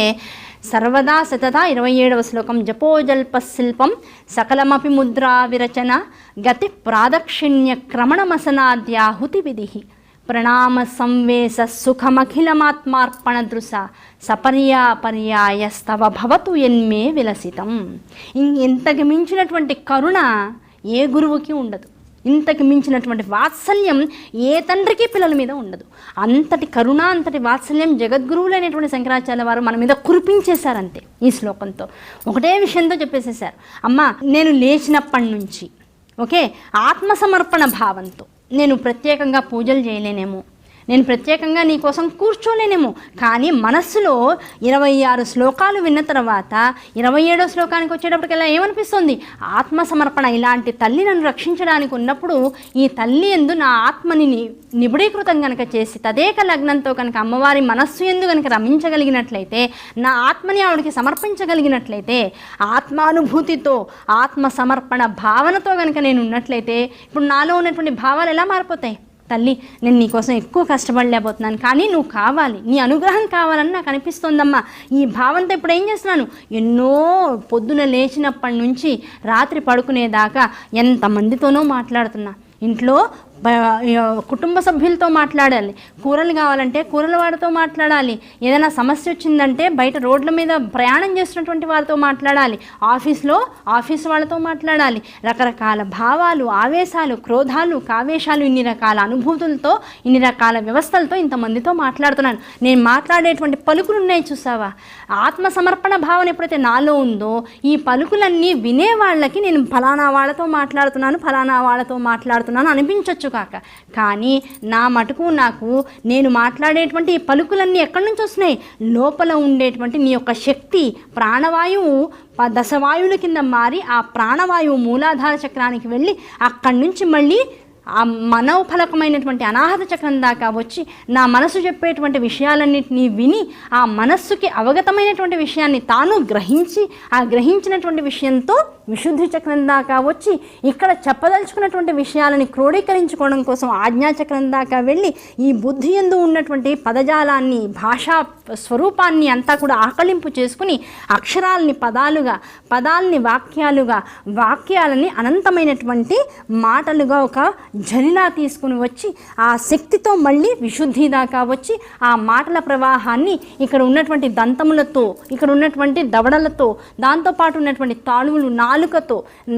సర్వదా సతత 27వ శ్లోకం. జపోజల్పశిల్పం సకలమపి ముద్రా విరచన గతి ప్రాదక్షిణ్య క్రమణమసనాద్యాహుతి విధి ప్రణామ సంవేశ సుఖమఖిలమాత్మార్పణ దృశ సపర్యాపర్యాయస్తవ భవతు ఎన్మే విలసితం. ఇంతకు మించినటువంటి కరుణ ఏ గురువుకి ఉండదు, ఇంతకు మించినటువంటి వాత్సల్యం ఏ తండ్రికి పిల్లల మీద ఉండదు. అంతటి కరుణ, అంతటి వాత్సల్యం జగద్గురువులైనటువంటి శంకరాచార్య వారు మన మీద కురిపించేశారంతే. ఈ శ్లోకంతో ఒకటే విషయంతో చెప్పేసేశారు. అమ్మ, నేను లేచినప్పటి నుంచి ఆత్మసమర్పణ భావంతో నేను ప్రత్యేకంగా పూజలు చేయలేనేమో, నేను ప్రత్యేకంగా నీ కోసం కూర్చోలేనేమో, కానీ మనస్సులో 26 శ్లోకాలు విన్న తర్వాత 27వ శ్లోకానికి వచ్చేటప్పటికల్లా ఏమనిపిస్తుంది? ఆత్మసమర్పణ. ఇలాంటి తల్లి నన్ను రక్షించడానికి ఉన్నప్పుడు ఈ తల్లి యందు నా ఆత్మని నిబిడీకృతం కనుక చేసి తదేక లగ్నంతో కనుక అమ్మవారి మనస్సు యందు కనుక రమించగలిగినట్లయితే, నా ఆత్మని ఆవిడకి సమర్పించగలిగినట్లయితే, ఆత్మానుభూతితో ఆత్మసమర్పణ భావనతో కనుక నేను ఉన్నట్లయితే ఇప్పుడు నాలో ఉన్నటువంటి భావాలు ఎలా మారిపోతాయి? తల్లి, నేను నీకోసం ఎక్కువ కష్టపడలేకపోతున్నాను, కానీ నువ్వు కావాలి, నీ అనుగ్రహం కావాలని నాకు అనిపిస్తోందమ్మా. ఈ భావంతో ఇప్పుడు ఏం చేస్తున్నాను? ఎన్నో పొద్దున లేచినప్పటి నుంచి రాత్రి పడుకునేదాకా ఎంతమందితోనో మాట్లాడుతున్నా. ఇంట్లో కుటుంబ సభ్యులతో మాట్లాడాలి, కూరలు కావాలంటే కూరల వారితో మాట్లాడాలి, ఏదైనా సమస్య వచ్చిందంటే బయట రోడ్ల మీద ప్రయాణం చేస్తున్నటువంటి వారితో మాట్లాడాలి, ఆఫీస్లో ఆఫీస్ వాళ్ళతో మాట్లాడాలి. రకరకాల భావాలు, ఆవేశాలు, క్రోధాలు, కావేశాలు, ఇన్ని రకాల అనుభూతులతో, ఇన్ని రకాల వ్యవస్థలతో ఇంతమందితో మాట్లాడుతున్నాను. నేను మాట్లాడేటువంటి పలుకులు ఉన్నాయి చూసావా? ఆత్మసమర్పణ భావన ఎప్పుడైతే నాలో ఉందో ఈ పలుకులన్నీ వినేవాళ్ళకి నేను ఫలానా వాళ్ళతో మాట్లాడుతున్నాను, ఫలానా వాళ్ళతో మాట్లాడుతున్నాను అనిపించవచ్చు కాక, కానీ నా మటుకు నాకు నేను మాట్లాడేటువంటి ఈ పలుకులన్నీ ఎక్కడి నుంచి వస్తున్నాయి? లోపల ఉండేటువంటి నీ యొక్క శక్తి, ప్రాణవాయువు దశవాయువుల కింద మారి ఆ ప్రాణవాయువు మూలాధార చక్రానికి వెళ్ళి అక్కడి నుంచి మళ్ళీ ఆ మనోఫలకమైనటువంటి అనాహత చక్రం దాకా వచ్చి నా మనసు చెప్పేటువంటి విషయాలన్నింటినీ విని ఆ మనస్సుకి అవగతమైనటువంటి విషయాన్ని తాను గ్రహించి ఆ గ్రహించినటువంటి విషయంతో విశుద్ధి చక్రం దాకా వచ్చి ఇక్కడ చెప్పదలుచుకున్నటువంటి విషయాలని క్రోడీకరించుకోవడం కోసం ఆజ్ఞాచక్రం దాకా వెళ్ళి ఈ బుద్ధి యందు ఉన్నటువంటి పదజాలాన్ని, భాషా స్వరూపాన్ని అంతా కూడా ఆకళింపు చేసుకుని అక్షరాలని పదాలుగా, పదాలని వాక్యాలుగా, వాక్యాలని అనంతమైనటువంటి మాటలుగా ఒక జలిలా తీసుకుని వచ్చి ఆ శక్తితో మళ్ళీ విశుద్ధి దాకా వచ్చి ఆ మాటల ప్రవాహాన్ని ఇక్కడ ఉన్నటువంటి దంతములతో, ఇక్కడ ఉన్నటువంటి దవడలతో, దాంతోపాటు ఉన్నటువంటి తాళువులు,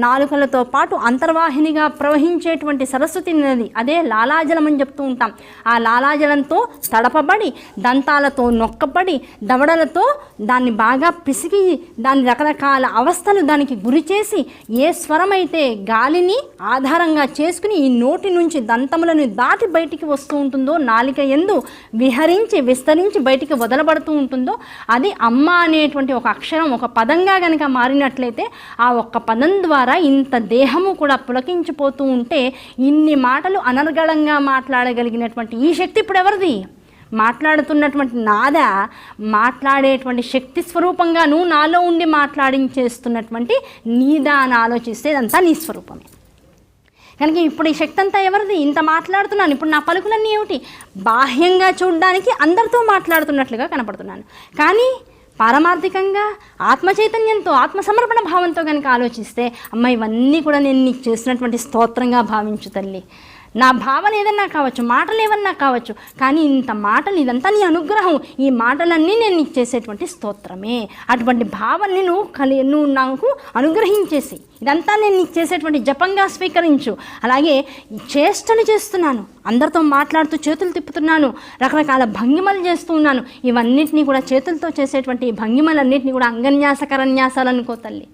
నాలుకలతో పాటు అంతర్వాహినిగా ప్రవహించేటువంటి సరస్వతి నది, అదే లాలాజలం అని చెప్తూ ఉంటాం. ఆ లాలాజలంతో తడపబడి, దంతాలతో నొక్కబడి, దవడలతో దాన్ని బాగా పిసికి, దాని రకరకాల అవస్థలు దానికి గురి చేసి, ఏ స్వరమైతే గాలిని ఆధారంగా చేసుకుని ఈ నోటి నుంచి దంతములను దాటి బయటికి వస్తూ ఉంటుందో, నాలిక యందు విహరించి విస్తరించి బయటికి వదలబడుతూ ఉంటుందో, అది అమ్మ అనేటువంటి ఒక అక్షరం, ఒక పదంగా కనుక మారినట్లయితే ఆ ఒక్క పదం ద్వారా ఇంత దేహము కూడా పులకించిపోతూ ఉంటే ఇన్ని మాటలు అనర్గళంగా మాట్లాడగలిగినటువంటి ఈ శక్తి ఇప్పుడు ఎవరిది? మాట్లాడుతున్నటువంటి నాదా? మాట్లాడేటువంటి శక్తి స్వరూపంగా నువ్వు నాలో ఉండి మాట్లాడించేస్తున్నటువంటి నీదా అని ఆలోచిస్తే ఇదంతా నీ స్వరూపమే. కనుక ఇప్పుడు ఈ శక్తి అంతా ఎవరిది? ఇంత మాట్లాడుతున్నాను, ఇప్పుడు నా పలుకులన్నీ ఏమిటి? బాహ్యంగా చూడడానికి అందరితో మాట్లాడుతున్నట్లుగా కనపడుతున్నాను, కానీ పారమార్థికంగా ఆత్మచైతన్యంతో, ఆత్మసమర్పణ భావంతో కనుక ఆలోచిస్తే, అమ్మ ఇవన్నీ కూడా నేను నీకు చేసినటువంటి స్తోత్రంగా భావించు తల్లి. నా భావన ఏదన్నా కావచ్చు, మాటలు ఏమన్నా కావచ్చు, కానీ ఇంత మాటలు, ఇదంతా నీ అనుగ్రహం, ఈ మాటలన్నీ నేను నీకు చేసేటువంటి స్తోత్రమే. అటువంటి భావాన్ని నువ్వు నాకు అనుగ్రహించేసి ఇదంతా నేను నీకు చేసేటువంటి జపంగా స్వీకరించు. అలాగే చేష్టలు చేస్తున్నాను, అందరితో మాట్లాడుతూ చేతులు తిప్పుతున్నాను, రకరకాల భంగిమలు చేస్తూ ఉన్నాను. ఇవన్నిటినీ కూడా చేతులతో చేసేటువంటి భంగిమలన్నింటినీ కూడా అంగన్యాస కరన్యాసాలు అనుకో తల్లి.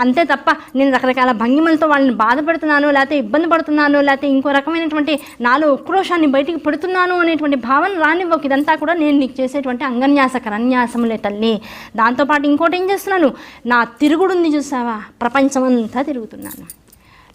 అంతే తప్ప నేను రకరకాల భంగిమలతో వాళ్ళని బాధ పెడుతున్నాను, లేకపోతే ఇబ్బంది పడుతున్నాను, లేకపోతే ఇంకో రకమైనటువంటి నాలో ఉక్రోషాన్ని బయటికి పెడుతున్నాను అనేటువంటి భావన రానివ్వకు. ఇదంతా కూడా నేను నీకు చేసేటువంటి అంగన్యాస కరన్యాసములే తల్లి. దాంతోపాటు ఇంకోటి ఏం చేస్తున్నాను? నా తిరుగుడుంది చూసావా, ప్రపంచమంతా తిరుగుతున్నాను.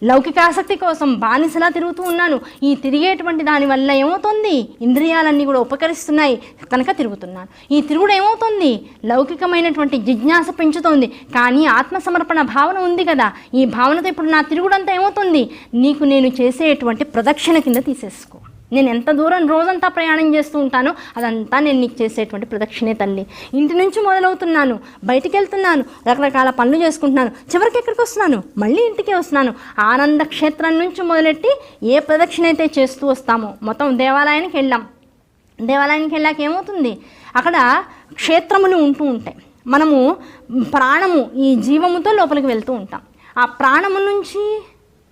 లౌకికాసక్తి కోసం బానిసలా తిరుగుతూ ఉన్నాను. ఈ తిరిగేటువంటి దానివల్ల ఏమవుతుంది, ఇంద్రియాలన్నీ కూడా ఉపకరిస్తున్నాయి కనుక తిరుగుతున్నాను. ఈ తిరుగుడు ఏమవుతుంది, లౌకికమైనటువంటి జిజ్ఞాస పెంచుతోంది. కానీ ఆత్మసమర్పణ భావన ఉంది కదా, ఈ భావనతో ఇప్పుడు నా తిరుగుడంతా ఏమవుతుంది, నీకు నేను చేసేటువంటి ప్రదక్షిణ కింద తీసేసుకో. నేను ఎంత దూరం రోజంతా ప్రయాణం చేస్తూ ఉంటానో అదంతా నేను నీకు చేసేటువంటి ప్రదక్షిణే తల్లి. ఇంటి నుంచి మొదలవుతున్నాను, బయటికి వెళ్తున్నాను, రకరకాల పనులు చేసుకుంటున్నాను, చివరికి ఎక్కడికి వస్తున్నాను, మళ్ళీ ఇంటికే వస్తున్నాను. ఆనంద క్షేత్రం నుంచి మొదలెట్టి ఏ ప్రదక్షిణ అయితే చేస్తూ వస్తామో, మొత్తం దేవాలయానికి వెళ్ళాం. దేవాలయానికి వెళ్ళాక ఏమవుతుంది, అక్కడ క్షేత్రములు ఉంటూ ఉంటాయి. మనము ప్రాణము ఈ జీవముతో లోపలికి వెళ్తూ ఉంటాం. ఆ ప్రాణము నుంచి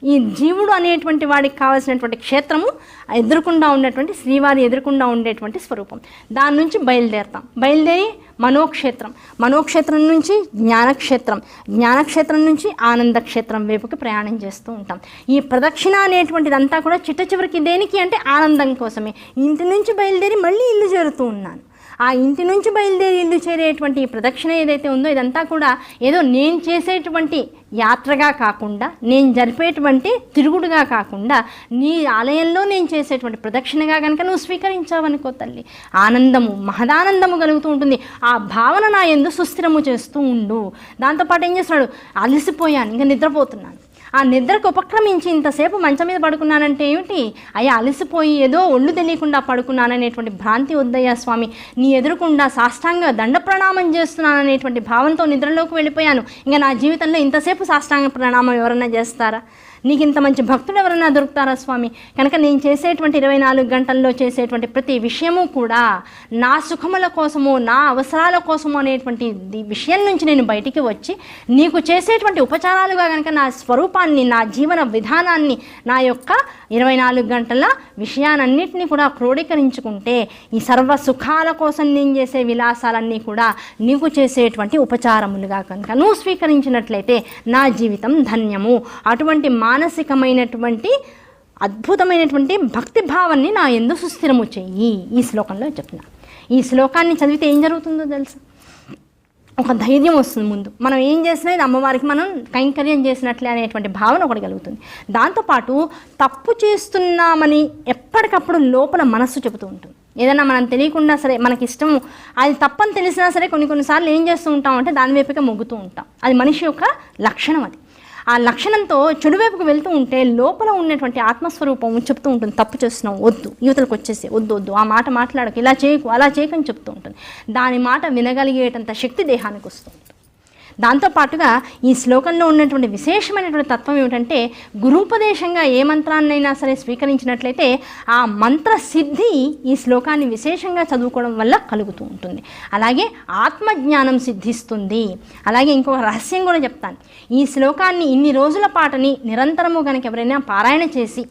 ఈ జీవుడు అనేటువంటి వాడికి కావాల్సినటువంటి క్షేత్రము ఎదురుకుండా ఉన్నటువంటి శ్రీవారి ఎదురుకుండా ఉండేటువంటి స్వరూపం. దాని నుంచి బయలుదేరి మనోక్షేత్రం, మనోక్షేత్రం నుంచి జ్ఞానక్షేత్రం, జ్ఞానక్షేత్రం నుంచి ఆనందక్షేత్రం వైపుకి ప్రయాణం చేస్తూ ఉంటాం. ఈ ప్రదక్షిణ అనేటువంటిదంతా కూడా చిట్ట చివరికి దేనికి అంటే ఆనందం కోసమే. ఇంటి నుంచి బయలుదేరి మళ్ళీ ఇల్లు చేరుతూ ఉన్నాను. ఆ ఇంటి నుంచి బయలుదేరి ఇల్లు చేరేటువంటి ఈ ప్రదక్షిణ ఏదైతే ఉందో ఇదంతా కూడా ఏదో నేను చేసేటువంటి యాత్రగా కాకుండా, నేను జరిపేటువంటి తిరుగుడుగా కాకుండా, నీ ఆలయంలో నేను చేసేటువంటి ప్రదక్షిణగా కనుక నువ్వు స్వీకరించావనుకో తల్లి, ఆనందము మహదానందము కలుగుతూ ఉంటుంది. ఆ భావన నా యందు సుస్థిరము చేస్తూ ఉండు. దాంతోపాటు ఏం చేస్తున్నాడు, అలసిపోయాను, ఇంకా నిద్రపోతున్నాను. ఆ నిద్రకు ఉపక్రమించి ఇంతసేపు మంచం మీద పడుకున్నానంటే ఏమిటి, అయ్యా అలసిపోయి ఏదో ఒళ్ళు తెలియకుండా పడుకున్నాననేటువంటి భ్రాంతి వద్దయ్యా స్వామి, నీ ఎదురుకుండా సాష్టాంగ దండ ప్రణామం చేస్తున్నాననేటువంటి భావంతో నిద్రలోకి వెళ్ళిపోయాను. ఇంకా నా జీవితంలో ఇంతసేపు సాష్టాంగ ప్రణామం ఎవరన్నా చేస్తారా, నీకు ఇంత మంచి భక్తుడు ఎవరన్నా దొరుకుతారా స్వామి? కనుక నేను చేసేటువంటి 24 గంటల్లో చేసేటువంటి ప్రతి విషయము కూడా నా సుఖముల కోసము, నా అవసరాల కోసము అనేటువంటి విషయం నుంచి నేను బయటికి వచ్చి నీకు చేసేటువంటి ఉపచారాలుగా కనుక నా స్వరూపాన్ని, నా జీవన విధానాన్ని, నా యొక్క 24 గంటల విషయాలన్నింటినీ కూడా క్రోడీకరించుకుంటే ఈ సర్వ సుఖాల కోసం నేను చేసే విలాసాలన్నీ కూడా నీకు చేసేటువంటి ఉపచారములుగా కనుక నువ్వు స్వీకరించినట్లయితే నా జీవితం ధన్యము. అటువంటి మానసికమైనటువంటి అద్భుతమైనటువంటి భక్తి భావాన్ని నా యందు సుస్థిరము చెయ్యి. ఈ శ్లోకంలో చెప్తున్నా. ఈ శ్లోకాన్ని చదివితే ఏం జరుగుతుందో తెలుసా, ఒక ధైర్యం వస్తుంది. ముందు మనం ఏం చేసినా ఇది అమ్మవారికి మనం కైంకర్యం చేసినట్లే అనేటువంటి భావన ఒకటి కలుగుతుంది. దాంతోపాటు తప్పు చేస్తున్నామని ఎప్పటికప్పుడు లోపల మనస్సు చెబుతూ ఉంటుంది. ఏదైనా మనం తెలియకుండా సరే, మనకి ఇష్టము అది తప్పని తెలిసినా సరే కొన్నిసార్లు ఏం చేస్తూ ఉంటాం అంటే దాని వైపుగా మొగ్గుతూ ఉంటాం. అది మనిషి యొక్క లక్షణం. అది ఆ లక్షణంతో చెడువైపుకు వెళ్తూ ఉంటే లోపల ఉన్నటువంటి ఆత్మస్వరూపం చెప్తూ ఉంటుంది, తప్పు చేస్తున్నావు, వద్దు, యువతలకు వచ్చేసి వద్దు, ఆ మాట మాట్లాడకు, ఇలా చేయకు, అలా చేయకని చెప్తూ ఉంటుంది. దాని మాట వినగలిగేటంత శక్తి దేహానికి వస్తుంది. దాంతోపాటుగా ఈ శ్లోకంలో ఉన్నటువంటి విశేషమైనటువంటి తత్వం ఏమిటంటే, గురూపదేశంగా ఏ మంత్రాన్నైనా సరే స్వీకరించినట్లయితే ఆ మంత్ర సిద్ధి ఈ శ్లోకాన్ని విశేషంగా చదువుకోవడం వల్ల కలుగుతూ ఉంటుంది. అలాగే ఆత్మజ్ఞానం సిద్ధిస్తుంది. అలాగే ఇంకొక రహస్యం కూడా చెప్తాను. ఈ శ్లోకాన్ని ఇన్ని రోజుల పాటని నిరంతరము కనుక ఎవరైనా పారాయణ చేసి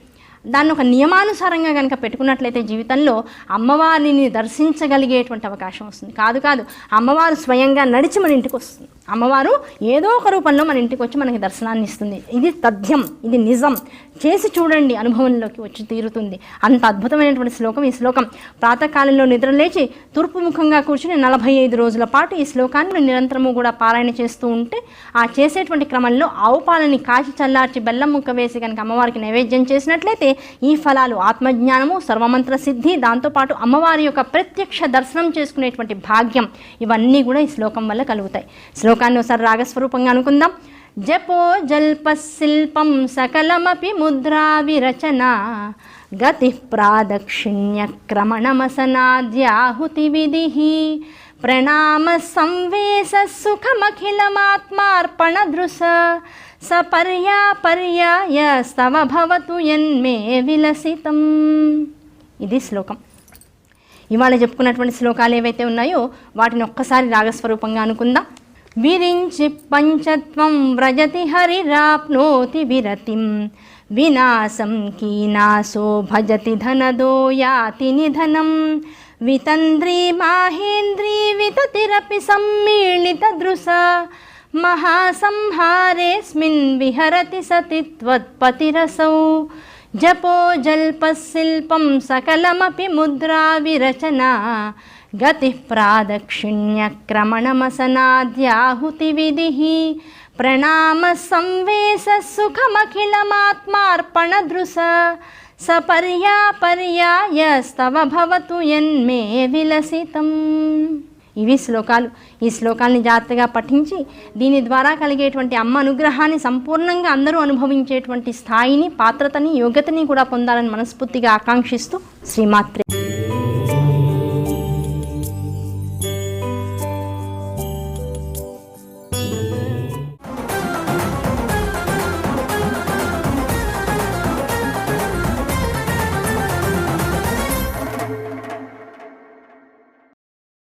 దాన్ని ఒక నియమానుసారంగా కనుక పెట్టుకున్నట్లయితే జీవితంలో అమ్మవారిని దర్శించగలిగేటువంటి అవకాశం వస్తుంది. కాదు అమ్మవారు స్వయంగా నడిచి మన ఇంటికి వస్తుంది. అమ్మవారు ఏదో ఒక రూపంలో మన ఇంటికి వచ్చి మనకి దర్శనాన్ని ఇస్తుంది. ఇది తథ్యం, ఇది నిజం. చేసి చూడండి, అనుభవంలోకి వచ్చి తీరుతుంది. అంత అద్భుతమైనటువంటి శ్లోకం ఈ శ్లోకం. ప్రాతకాలంలో నిద్రలేచి తూర్పు ముఖంగా కూర్చుని 45 రోజుల పాటు ఈ శ్లోకాన్ని నిరంతరము కూడా పారాయణ చేస్తూ ఉంటే ఆ చేసేటువంటి క్రమంలో ఆవు పాలని కాచి చల్లార్చి బెల్లం ముక్క వేసి కనుక అమ్మవారికి నైవేద్యం చేసినట్లయితే ఈ ఫలాలు ఆత్మజ్ఞానము, సర్వమంత్ర సిద్ధి, దాంతోపాటు అమ్మవారి యొక్క ప్రత్యక్ష దర్శనం చేసుకునేటువంటి భాగ్యం, ఇవన్నీ కూడా ఈ శ్లోకం వల్ల కలుగుతాయి. శ్లోకాన్ని ఒకసారి రాగస్వరూపంగా అనుకుందాం. జపో జల్పశిల్పం సకలమపి ముద్రా విరచన గతి ప్రాదక్షిణ్య క్రమణమసనాద్యాహుతి విధి ప్రణామ సంవేశ సుఖమఖిలమాత్మార్పణ దృశ సపర్యాపర్యాయ స్తవ భవతు యన్మే విలసితం. ఇది శ్లోకం. ఇవాళ చెప్పుకున్నటువంటి శ్లోకాలు ఏవైతే ఉన్నాయో వాటిని ఒక్కసారి రాగస్వరూపంగా అనుకుందాం. విరించి పంచత్వం వ్రజతి హరిరాప్నోతి విరతిం వినాశం కీనాశో భజతి ధనదో యాతి నిధనం వితంద్రీ మాహేంద్రీ వితతిరపి సమ్మీళిత దృశ మహాసంహారేస్మిన్ విహరతి సతి త్వత్పతిరసౌ జపో జల్పశిల్పం సకలమపి ముద్రా విరచన గతి ప్రాదక్షిణ్య క్రమణమసనాద్యాహుతి విధి ప్రణామ సంవేశ సుఖమఖిలమాత్మార్పణదృశ సపర్యాపర్యాయస్తవ భవతు యన్మే విలసితం. ఇవి శ్లోకాలు. ఈ శ్లోకాల్ని జాగ్రత్తగా పఠించి దీని ద్వారా కలిగేటువంటి అమ్మ అనుగ్రహాన్ని సంపూర్ణంగా అందరూ అనుభవించేటువంటి స్థాయిని, పాత్రతని, యోగ్యతని కూడా పొందాలని మనస్ఫూర్తిగా ఆకాంక్షిస్తూ శ్రీమాత్రే.